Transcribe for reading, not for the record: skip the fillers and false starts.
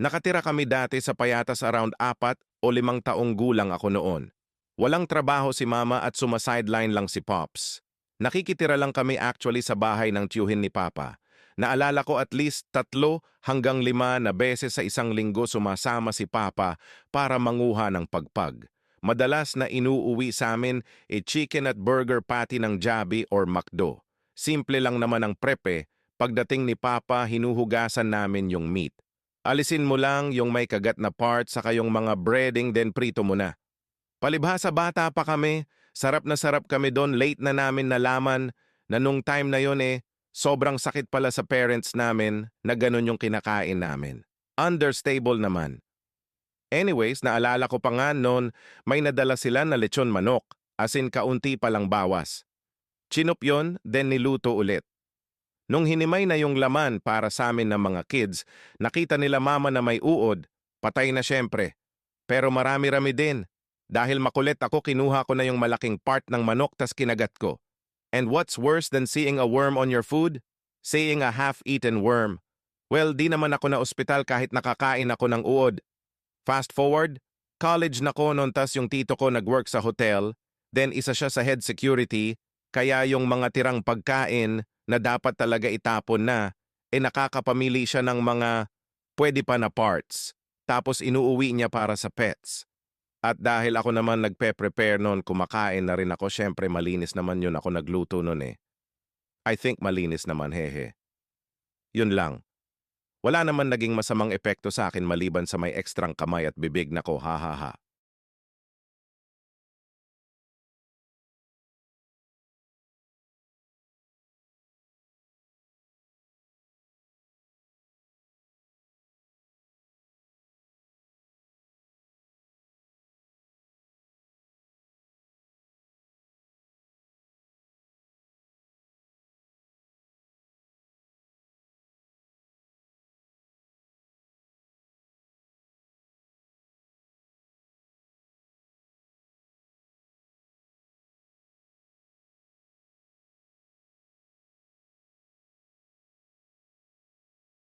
Nakatira kami dati sa payatas around 4 o 5 taong gulang ako noon. Walang trabaho si mama at sumasideline lang si Pops. Nakikitira lang kami actually sa bahay ng tiyuhin ni Papa. Naalala ko at least 3 hanggang 5 na beses sa isang linggo sumasama si Papa para manguha ng pagpag. Madalas na inuuwi sa amin chicken at burger patty ng Jollibee or McDo. Simple lang naman ang prepe, pagdating ni Papa hinuhugasan namin yung meat. Alisin mo lang yung may kagat na part saka yung mga breading then prito mo na. Palibhasa bata pa kami, sarap na sarap kami doon, late na namin nalaman na nung time na yon sobrang sakit pala sa parents namin na ganun yung kinakain namin. Understable naman. Anyways, naalala ko pa nga noon, may nadala sila na lechon manok, as in kaunti palang bawas. Chinup yon, then niluto ulit. Nung hinimay na yung laman para sa amin ng mga kids, nakita nila mama na may uod, patay na syempre. Pero marami-rami din. Dahil makulit ako, kinuha ko na yung malaking part ng manok tas kinagat ko. And what's worse than seeing a worm on your food? Seeing a half-eaten worm. Well, di naman ako na ospital kahit nakakain ako ng uod. Fast forward, college na ko noon tas yung tito ko nag-work sa hotel, then isa siya sa head security, kaya yung mga tirang pagkain na dapat talaga itapon na, nakakapamili siya ng mga pwede pa na parts, tapos inuuwi niya para sa pets. At dahil ako naman nagpe-prepare noon, kumakain na rin ako, syempre malinis naman yun ako nagluto noon eh. I think malinis naman, hehe. Yun lang. Wala naman naging masamang epekto sa akin maliban sa may ekstrang kamay at bibig na ko, ha ha ha.